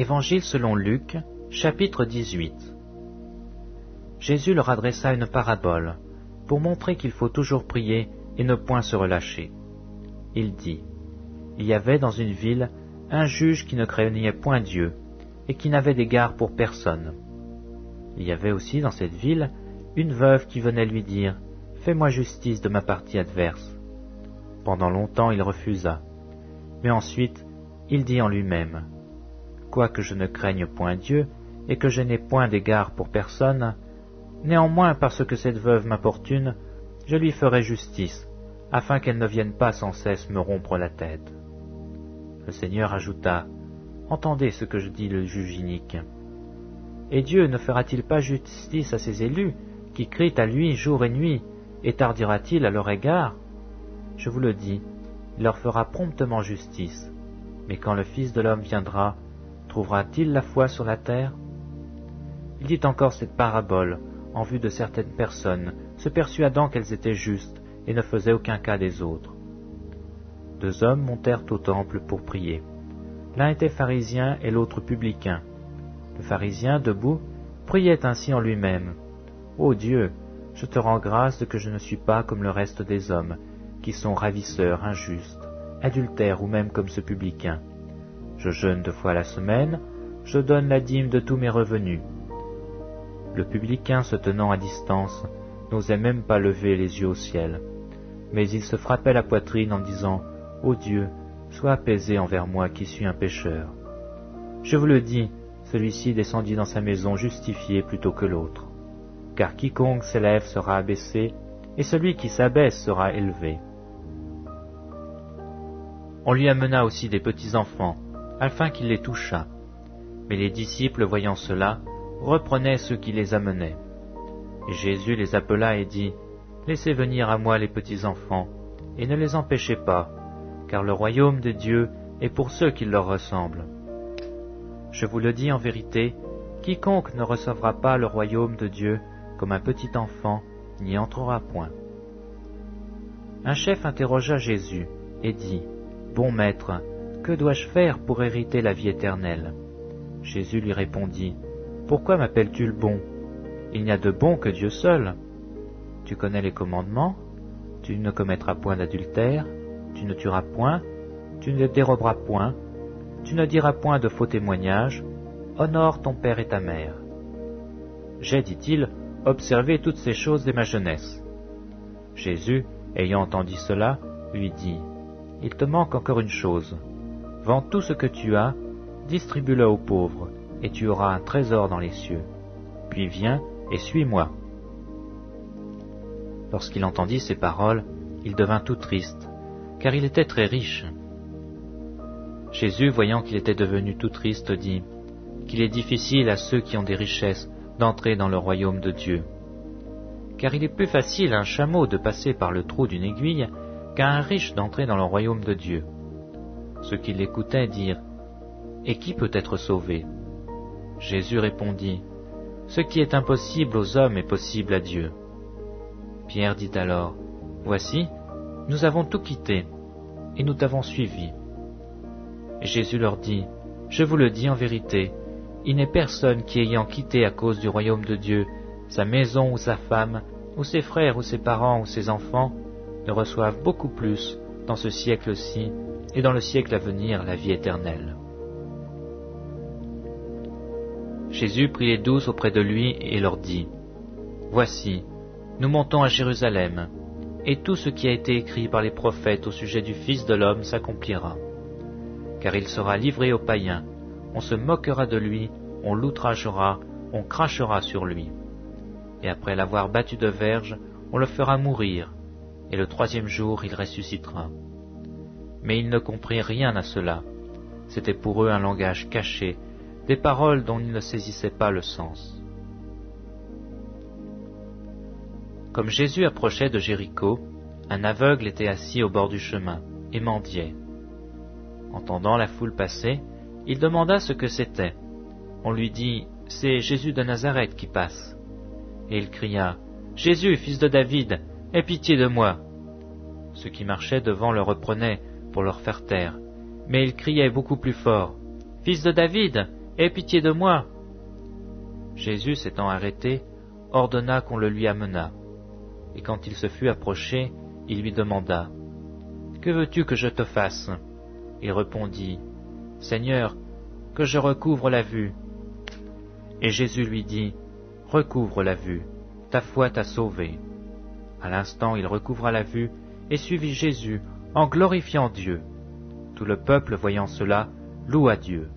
Évangile selon Luc, chapitre 18. Jésus leur adressa une parabole, pour montrer qu'il faut toujours prier et ne point se relâcher. Il dit, il y avait dans une ville un juge qui ne craignait point Dieu, et qui n'avait d'égard pour personne. Il y avait aussi dans cette ville une veuve qui venait lui dire, fais-moi justice de ma partie adverse. Pendant longtemps il refusa, mais ensuite il dit en lui-même, quoique je ne craigne point Dieu, et que je n'ai point d'égard pour personne, néanmoins parce que cette veuve m'importune, je lui ferai justice, afin qu'elle ne vienne pas sans cesse me rompre la tête. Le Seigneur ajouta, entendez ce que je dis le juge inique. Et Dieu ne fera-t-il pas justice à ses élus, qui crient à lui jour et nuit, et tardera-t-il à leur égard? Je vous le dis, il leur fera promptement justice. Mais quand le Fils de l'homme viendra, trouvera-t-il la foi sur la terre? Il dit encore cette parabole, en vue de certaines personnes, se persuadant qu'elles étaient justes et ne faisaient aucun cas des autres. 2 hommes montèrent au temple pour prier. L'un était pharisien et l'autre publicain. Le pharisien, debout, priait ainsi en lui-même. « Ô Dieu, je te rends grâce de que je ne suis pas comme le reste des hommes, qui sont ravisseurs, injustes, adultères ou même comme ce publicain. Je jeûne 2 fois la semaine, je donne la dîme de tous mes revenus. » Le publicain, se tenant à distance, n'osait même pas lever les yeux au ciel, mais il se frappait la poitrine en disant, « Ô Dieu, sois apaisé envers moi qui suis un pécheur. » Je vous le dis, celui-ci descendit dans sa maison justifié plutôt que l'autre. Car quiconque s'élève sera abaissé, et celui qui s'abaisse sera élevé. On lui amena aussi des petits enfants, afin qu'il les touchât. Mais les disciples, voyant cela, reprenaient ceux qui les amenaient. Et Jésus les appela et dit, « Laissez venir à moi les petits enfants, et ne les empêchez pas, car le royaume de Dieu est pour ceux qui leur ressemblent. Je vous le dis en vérité, quiconque ne recevra pas le royaume de Dieu comme un petit enfant n'y entrera point. » Un chef interrogea Jésus et dit, « Bon maître, que dois-je faire pour hériter la vie éternelle ?» Jésus lui répondit, « Pourquoi m'appelles-tu le bon? Il n'y a de bon que Dieu seul. Tu connais les commandements, tu ne commettras point d'adultère, tu ne tueras point, tu ne déroberas point, tu ne diras point de faux témoignages, honore ton père et ta mère. J'ai, dit-il, observé toutes ces choses dès ma jeunesse. » Jésus, ayant entendu cela, lui dit, « Il te manque encore une chose. Vends tout ce que tu as, distribue-le aux pauvres, et tu auras un trésor dans les cieux. Puis viens et suis-moi. » Lorsqu'il entendit ces paroles, il devint tout triste, car il était très riche. Jésus, voyant qu'il était devenu tout triste, dit, qu'il est difficile à ceux qui ont des richesses d'entrer dans le royaume de Dieu. Car il est plus facile à un chameau de passer par le trou d'une aiguille qu'à un riche d'entrer dans le royaume de Dieu. Ceux qui l'écoutaient dirent, « Et qui peut être sauvé ?» Jésus répondit, « Ce qui est impossible aux hommes est possible à Dieu. » Pierre dit alors, « Voici, nous avons tout quitté, et nous t'avons suivi. » Et Jésus leur dit, « Je vous le dis en vérité, il n'est personne qui ayant quitté à cause du royaume de Dieu sa maison ou sa femme, ou ses frères ou ses parents ou ses enfants, ne reçoive beaucoup plus dans ce siècle-ci et dans le siècle à venir la vie éternelle. » Jésus prit les 12 auprès de lui et leur dit, « Voici, nous montons à Jérusalem, et tout ce qui a été écrit par les prophètes au sujet du Fils de l'homme s'accomplira. Car il sera livré aux païens, on se moquera de lui, on l'outragera, on crachera sur lui. Et après l'avoir battu de verge, on le fera mourir, et le 3e jour il ressuscitera. » Mais ils ne comprirent rien à cela. C'était pour eux un langage caché, des paroles dont ils ne saisissaient pas le sens. Comme Jésus approchait de Jéricho, un aveugle était assis au bord du chemin et mendiait. Entendant la foule passer, il demanda ce que c'était. On lui dit, « C'est Jésus de Nazareth qui passe. » Et il cria, « Jésus, fils de David, aie pitié de moi. » Ceux qui marchaient devant le reprenaient pour leur faire taire, mais il criait beaucoup plus fort, « Fils de David, Aie pitié de moi !» Jésus, s'étant arrêté, ordonna qu'on le lui amenât. Et quand il se fut approché, il lui demanda, « Que veux-tu que je te fasse ?» Il répondit, « Seigneur, que je recouvre la vue. » Et Jésus lui dit, « Recouvre la vue, ta foi t'a sauvé. » À l'instant, il recouvra la vue et suivit Jésus en glorifiant Dieu. Tout le peuple, voyant cela, loua Dieu.